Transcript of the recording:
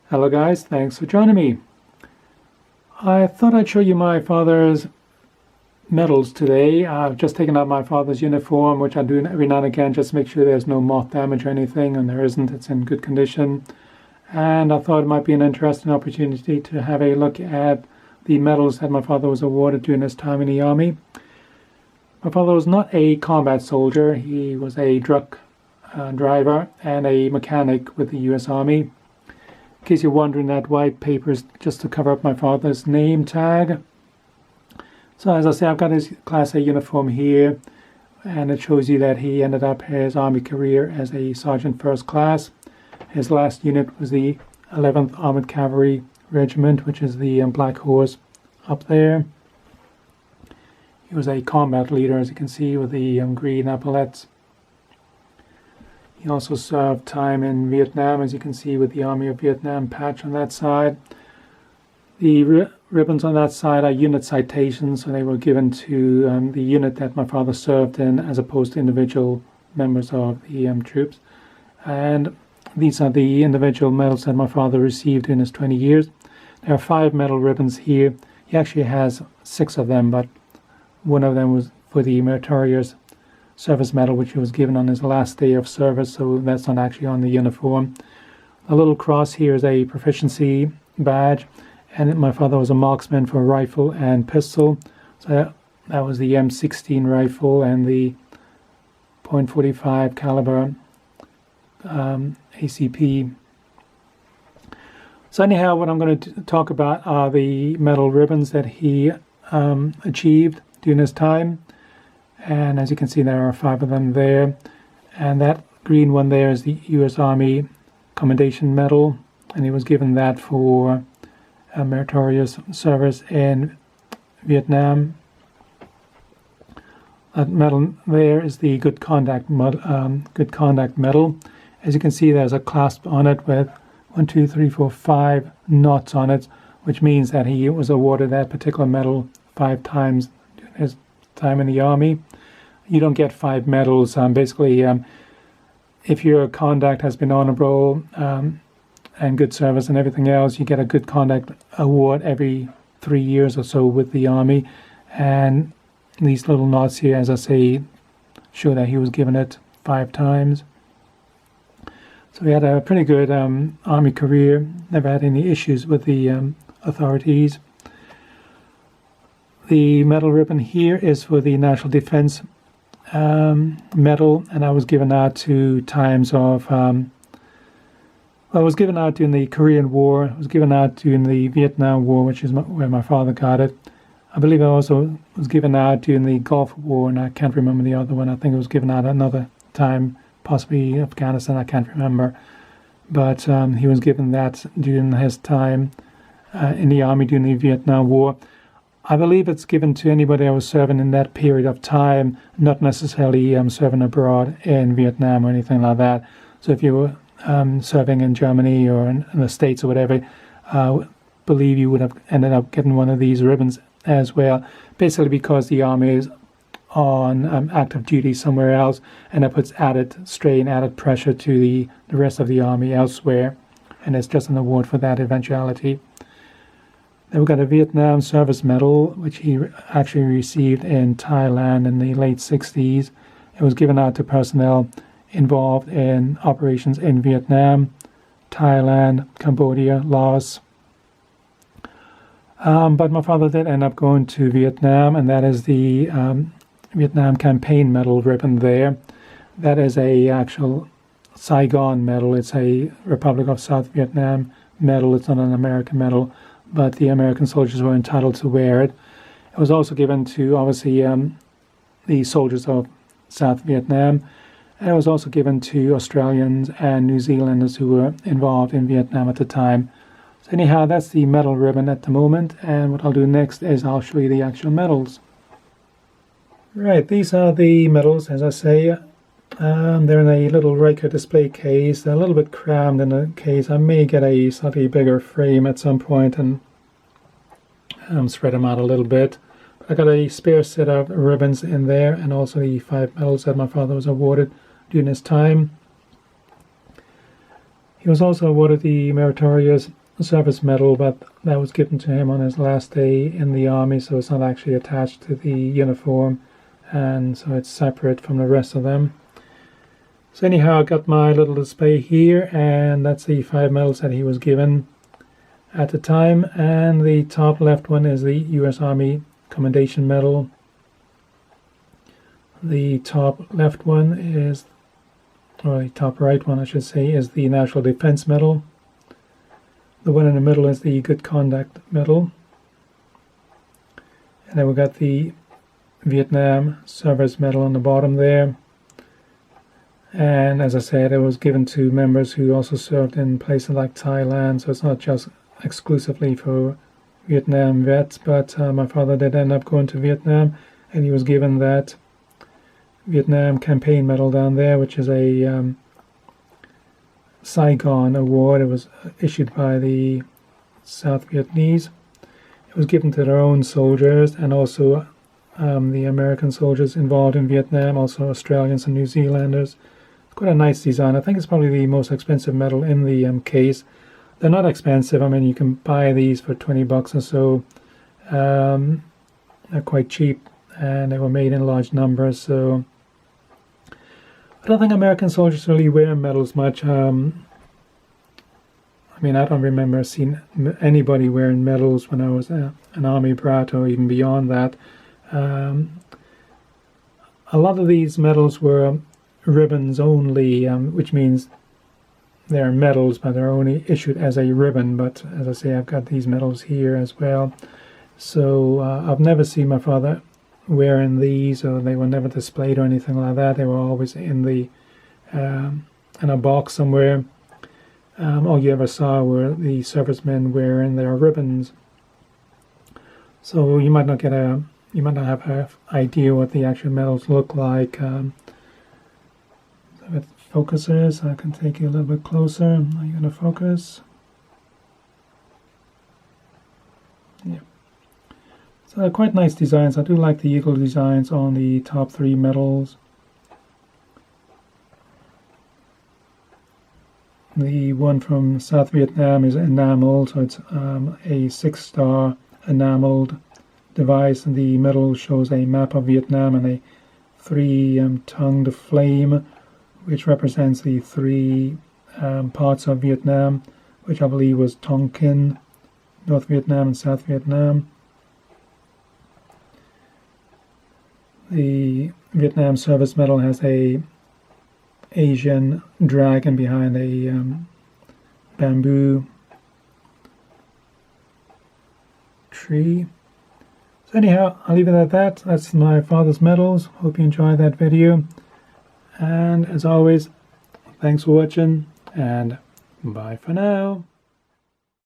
Hello guys, thanks for joining me. I thought I'd show you my father's medals today. I've just taken out my father's uniform, which I do every now and again just to make sure there's no moth damage or anything, and there isn't. It's in good condition. And I thought it might be an interesting opportunity to have a look at the medals that my father was awarded during his time in the Army. My father was not a combat soldier. He was a truck driver and a mechanic with the U.S. Army. In case you're wondering, that white paper is just to cover up my father's name tag. So as I say, I've got his Class A uniform here, and it shows you that he ended up his Army career as a Sergeant First Class. His last unit was the 11th Armored Cavalry Regiment, which is the Black Horse up there. He was a combat leader, as you can see, with the green epaulets. He also served time in Vietnam, as you can see, with the Army of Vietnam patch on that side. The ribbons on that side are unit citations, so they were given to the unit that my father served in, as opposed to individual members of the troops. And these are the individual medals that my father received in his 20 years. There are 5 medal ribbons here. He actually has 6 of them, but one of them was for the Meritorious Service Medal, which he was given on his last day of service, so that's not actually on the uniform. The little cross here is a proficiency badge, and my father was a marksman for rifle and pistol. So that was the M16 rifle and the .45 caliber ACP. So anyhow, what I'm going to talk about are the medal ribbons that he achieved during his time. And as you can see, there are 5 of them there. And that green one there is the U.S. Army Commendation Medal, and he was given that for a meritorious service in Vietnam. That medal there is the Good Conduct Medal. As you can see, there's a clasp on it with 1, 2, 3, 4, 5 knots on it, which means that he was awarded that particular medal 5 times during his time in the Army. You don't get 5 medals. Basically, if your conduct has been honorable and good service and everything else, you get a Good Conduct Award every 3 years or so with the Army. And these little knots here, as I say, show that he was given it 5 times. So he had a pretty good Army career, never had any issues with the authorities. The medal ribbon here is for the National Defense Medal, and I was given out 2 times of, well, I was given out during the Korean War, I was given out during the Vietnam War, which is where my father got it. I believe I also was given out during the Gulf War, and I can't remember the other one. I think it was given out another time, possibly Afghanistan, I can't remember. But he was given that during his time in the Army during the Vietnam War. I believe it's given to anybody that was serving in that period of time, not necessarily serving abroad in Vietnam or anything like that. So if you were serving in Germany or in the States or whatever, I believe you would have ended up getting one of these ribbons as well, basically because the Army is on active duty somewhere else, and that puts added strain, added pressure to the rest of the Army elsewhere, and it's just an award for that eventuality. Then we've got a Vietnam Service Medal, which he actually received in Thailand in the late 60s. It was given out to personnel involved in operations in Vietnam, Thailand, Cambodia, Laos. But my father did end up going to Vietnam, and that is the Vietnam Campaign Medal ribbon there. That is a actual Saigon medal. It's a Republic of South Vietnam medal. It's not an American medal, but the American soldiers were entitled to wear it. It was also given to, obviously, the soldiers of South Vietnam, and it was also given to Australians and New Zealanders who were involved in Vietnam at the time. So anyhow, that's the medal ribbon at the moment, and what I'll do next is I'll show you the actual medals. Right, these are the medals, as I say. They're in a little Riker display case. They're a little bit crammed in the case. I may get a slightly bigger frame at some point and spread them out a little bit. But I got a spare set of ribbons in there, and also the 5 medals that my father was awarded during his time. He was also awarded the Meritorious service medal, but that was given to him on his last day in the army, so it's not actually attached to the uniform, and so it's separate from the rest of them. So anyhow, I got my little display here, and that's the 5 medals that he was given at the time. And the top left one is the U.S. Army Commendation Medal. The top left one is, or the top right one I should say, is the National Defense Medal. The one in the middle is the Good Conduct Medal. And then we got the Vietnam Service Medal on the bottom there. And as I said, it was given to members who also served in places like Thailand, so it's not just exclusively for Vietnam vets, but my father did end up going to Vietnam, and he was given that Vietnam Campaign Medal down there, which is a Saigon Award. It was issued by the South Vietnamese. It was given to their own soldiers, and also the American soldiers involved in Vietnam, also Australians and New Zealanders. It's quite a nice design. I think it's probably the most expensive medal in the case. They're not expensive. I mean, you can buy these for $20 or so. They're quite cheap, and they were made in large numbers, so I don't think American soldiers really wear medals much. I mean, I don't remember seeing anybody wearing medals when I was an army brat or even beyond that. A lot of these medals were ribbons only, which means they're medals, but they're only issued as a ribbon. But as I say, I've got these medals here as well. So I've never seen my father wearing these, or they were never displayed or anything like that. They were always in the in a box somewhere. All you ever saw were the servicemen wearing their ribbons. So you might not have an idea what the actual medals look like. So if it focuses, I can take you a little bit closer. Are you going to focus? Yeah. So they're quite nice designs. I do like the eagle designs on the top 3 medals. The one from South Vietnam is enameled, so it's a 6-star enameled device, and the medal shows a map of Vietnam and a 3-tongued flame, which represents the 3 parts of Vietnam, which I believe was Tonkin, North Vietnam and South Vietnam. The Vietnam Service Medal has a Asian dragon behind a bamboo tree. So anyhow, I'll leave it at that. That's my father's medals. Hope you enjoyed that video. And as always, thanks for watching, and bye for now.